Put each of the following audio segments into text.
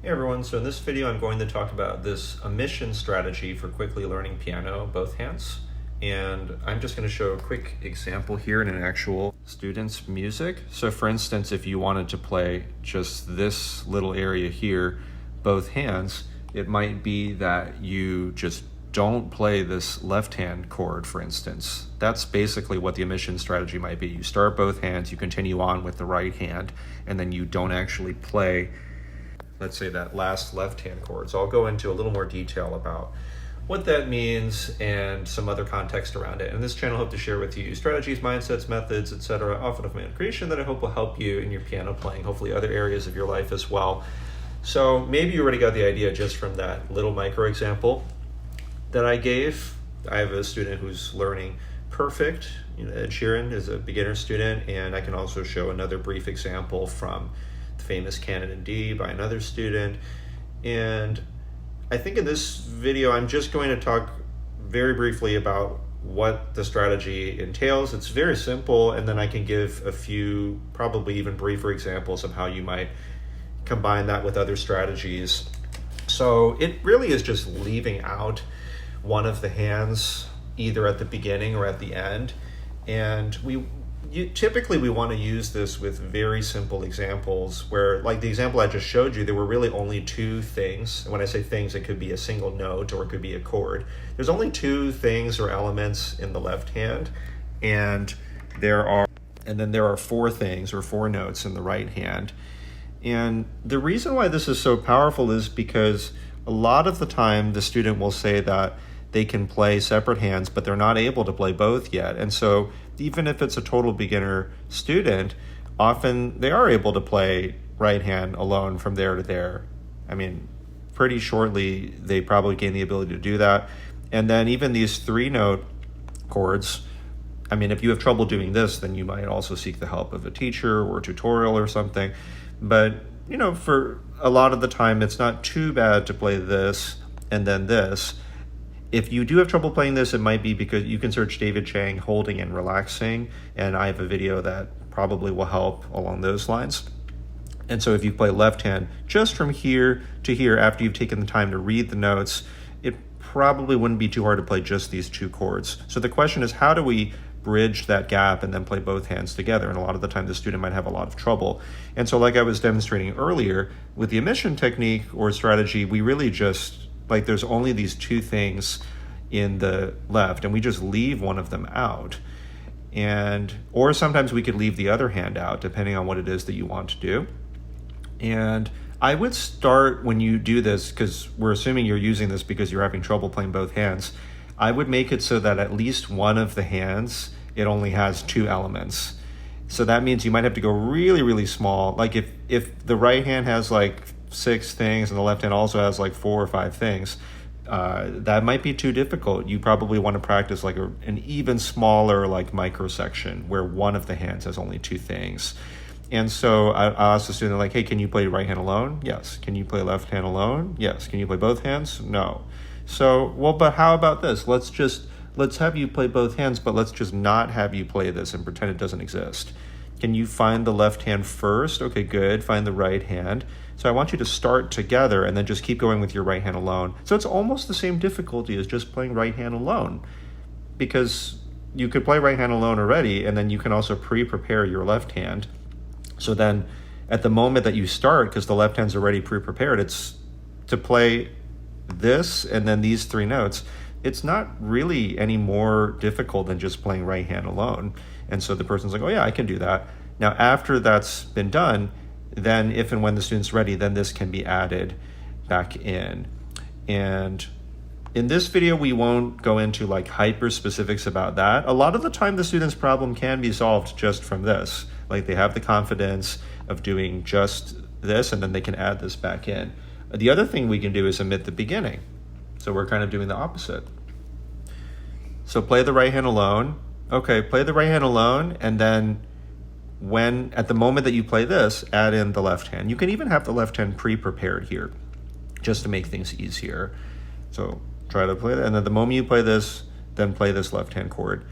Hey everyone, so in this video I'm going to talk about this omission strategy for quickly learning piano, both hands. And I'm just going to show a quick example here in an actual student's music. So for instance, if you wanted to play just this little area here, both hands, it might be that you just don't play this left hand chord, for instance. That's basically what the omission strategy might be. You start both hands, you continue on with the right hand, and then you don't actually play, let's say, that last left-hand chord. So I'll go into a little more detail about what that means and some other context around it. And this channel I hope to share with you strategies, mindsets, methods, etc., often of my own creation, that I hope will help you in your piano playing, hopefully other areas of your life as well. So maybe you already got the idea just from that little micro example that I gave. I have a student who's learning perfect. Ed Sheeran is a beginner student, and I can also show another brief example from the famous Canon in D by another student. And I think in this video I'm just going to talk very briefly about what the strategy entails. It's very simple, and then I can give a few probably even briefer examples of how you might combine that with other strategies. So it really is just leaving out one of the hands either at the beginning or at the end. And typically we want to use this with very simple examples where, like the example I just showed you, there were really only two things. And when I say things, it could be a single note or it could be a chord. There's only two things or elements in the left hand, and then there are four things or four notes in the right hand. And the reason why this is so powerful is because a lot of the time the student will say that they can play separate hands, but they're not able to play both yet. And so even if it's a total beginner student, often they are able to play right hand alone from there to there. I mean, pretty shortly, they probably gain the ability to do that. And then even these three note chords, I mean, if you have trouble doing this, then you might also seek the help of a teacher or a tutorial or something. But, for a lot of the time, it's not too bad to play this and then this. If you do have trouble playing this, it might be because you can search David Chang holding and relaxing, and I have a video that probably will help along those lines. And so if you play left hand just from here to here after you've taken the time to read the notes, it probably wouldn't be too hard to play just these two chords. So the question is, how do we bridge that gap and then play both hands together? And a lot of the time the student might have a lot of trouble. And so like I was demonstrating earlier, with the omission technique or strategy, we really just, there's only these two things in the left, and we just leave one of them out. Or sometimes we could leave the other hand out, depending on what it is that you want to do. And I would start, when you do this, because we're assuming you're using this because you're having trouble playing both hands, I would make it so that at least one of the hands, it only has two elements. So that means you might have to go really, really small. Like if the right hand has six things and the left hand also has 4 or 5 things, that might be too difficult. You probably want to practice an even smaller microsection where one of the hands has only two things. And so I asked the student, hey, can you play right hand alone? Yes. Can you play left hand alone? Yes. Can you play both hands? No. So, but how about this? Let's have you play both hands, but let's just not have you play this and pretend it doesn't exist. Can you find the left hand first? Okay, good. Find the right hand. So I want you to start together and then just keep going with your right hand alone. So it's almost the same difficulty as just playing right hand alone, because you could play right hand alone already, and then you can also pre-prepare your left hand. So then at the moment that you start, because the left hand's already pre-prepared, it's to play this and then these three notes. It's not really any more difficult than just playing right hand alone. And so the person's like, oh yeah, I can do that. Now, after that's been done, then if and when the student's ready, then this can be added back in. And in this video, we won't go into hyper specifics about that. A lot of the time, the student's problem can be solved just from this. They have the confidence of doing just this, and then they can add this back in. The other thing we can do is omit the beginning. So we're kind of doing the opposite. So play the right hand alone. Okay, play the right hand alone, and then at the moment that you play this, add in the left hand. You can even have the left hand pre-prepared here, just to make things easier. So try to play that, and then the moment you play this, then play this left hand chord.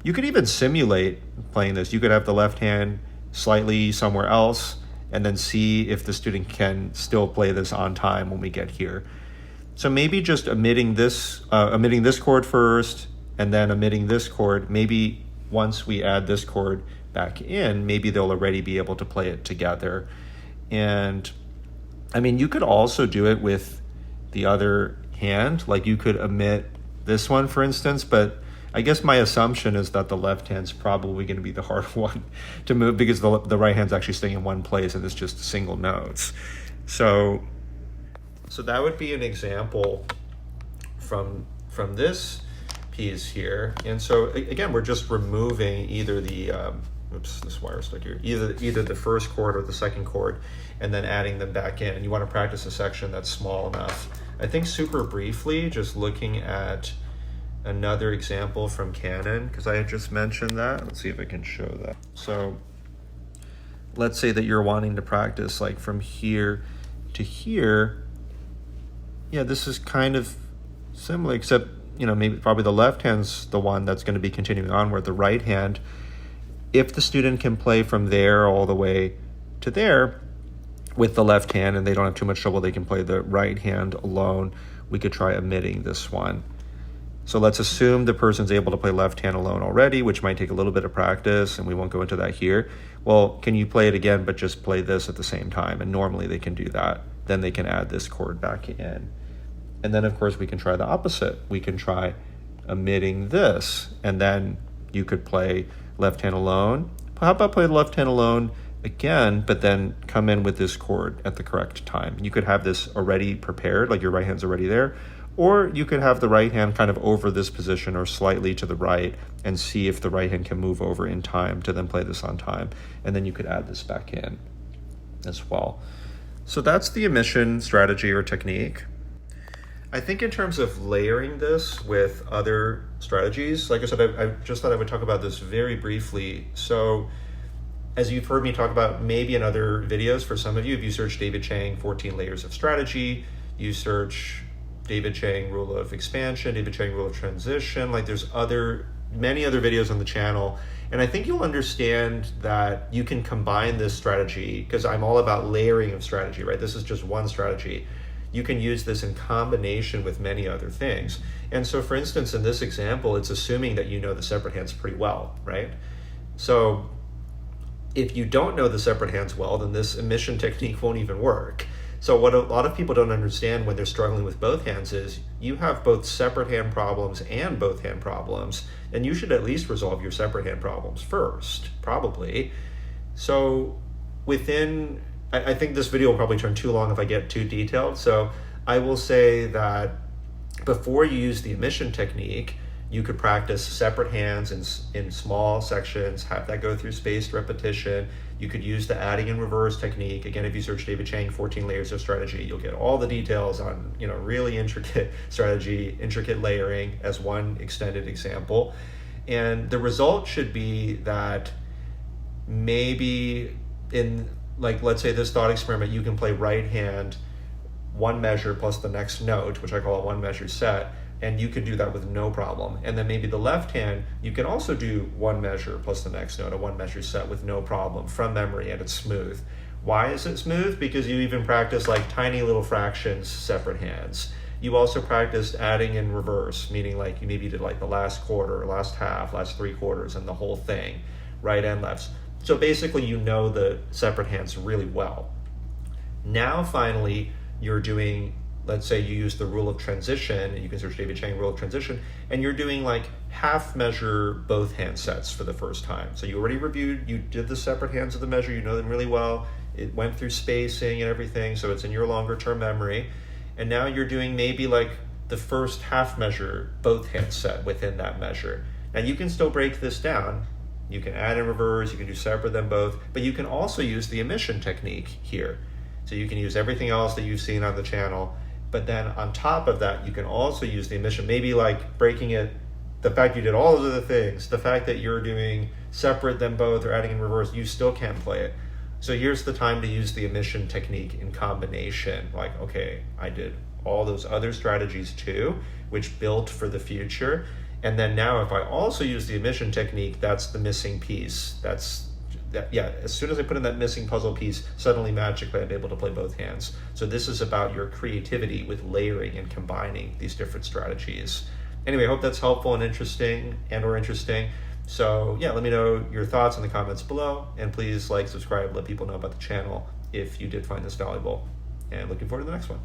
You could even simulate playing this. You could have the left hand slightly somewhere else, and then see if the student can still play this on time when we get here. So maybe just omitting this chord first, and then omitting this chord. Maybe once we add this chord back in, maybe they'll already be able to play it together. And I mean, you could also do it with the other hand. Like you could omit this one, for instance, but I guess my assumption is that the left hand's probably going to be the hard one to move, because the right hand's actually staying in one place and it's just single notes. So that would be an example from this piece here. And so again, we're just removing either the oops, this wire stuck here, either the first chord or the second chord, and then adding them back in. And you want to practice a section that's small enough. I think super briefly, just looking at another example from Canon, because I had just mentioned that. Let's see if I can show that. So let's say that you're wanting to practice like from here to here. Yeah, this is kind of similar, except, you know, maybe probably the left hand's the one that's going to be continuing on, where the right hand, if the student can play from there all the way to there with the left hand and they don't have too much trouble, they can play the right hand alone, we could try omitting this one. So let's assume the person's able to play left hand alone already, which might take a little bit of practice, and we won't go into that here. Well, can you play it again, but just play this at the same time? And normally they can do that. Then they can add this chord back in. And then of course we can try the opposite. We can try omitting this, and then you could play left hand alone. How about play the left hand alone again, but then come in with this chord at the correct time? You could have this already prepared, like your right hand's already there, or you could have the right hand kind of over this position or slightly to the right, and see if the right hand can move over in time to then play this on time. And then you could add this back in as well. So that's the omission strategy or technique. I think in terms of layering this with other strategies, like I said, I just thought I would talk about this very briefly. So as you've heard me talk about maybe in other videos, for some of you, if you search David Chang 14 layers of strategy, you search David Chang rule of expansion, David Chang rule of transition, like there's many other videos on the channel. And I think you'll understand that you can combine this strategy, because I'm all about layering of strategy, right? This is just one strategy. You can use this in combination with many other things. And so for instance, in this example, it's assuming that you know the separate hands pretty well, right? So if you don't know the separate hands well, then this omission technique won't even work. So what a lot of people don't understand when they're struggling with both hands is you have both separate hand problems and both hand problems, and you should at least resolve your separate hand problems first, probably. So I think this video will probably turn too long if I get too detailed. So I will say that before you use the omission technique, you could practice separate hands in small sections, have that go through spaced repetition. You could use the adding in reverse technique. Again, if you search David Chang 14 layers of strategy, you'll get all the details on, you know, really intricate strategy, intricate layering as one extended example. And the result should be that maybe in, like, let's say this thought experiment, you can play right hand one measure plus the next note, which I call a one measure set, and you can do that with no problem. And then maybe the left hand, you can also do one measure plus the next note, a one measure set with no problem from memory, and it's smooth. Why is it smooth? Because you even practice like tiny little fractions, separate hands. You also practiced adding in reverse, meaning like you maybe did like the last quarter, last half, last 3/4, and the whole thing, right and left. So basically you know the separate hands really well. Now finally, you're doing, let's say you use the rule of transition, and you can search David Chang rule of transition, and you're doing like half measure both hand sets for the first time. So you already reviewed, you did the separate hands of the measure, you know them really well, it went through spacing and everything, so it's in your longer term memory. And now you're doing maybe like the first half measure both hand set within that measure. Now you can still break this down. You can add in reverse, you can do separate them both, but you can also use the omission technique here. So you can use everything else that you've seen on the channel, but then on top of that, you can also use the omission, maybe like breaking it, the fact you did all those other things, the fact that you're doing separate them both or adding in reverse, you still can't play it. So here's the time to use the omission technique in combination. Like, okay, I did all those other strategies too, which built for the future. And then now if I also use the omission technique, that's the missing piece. as soon as I put in that missing puzzle piece, suddenly magically I'm able to play both hands. So this is about your creativity with layering and combining these different strategies. Anyway, I hope that's helpful and interesting. So yeah, let me know your thoughts in the comments below, and please like, subscribe, let people know about the channel if you did find this valuable, and looking forward to the next one.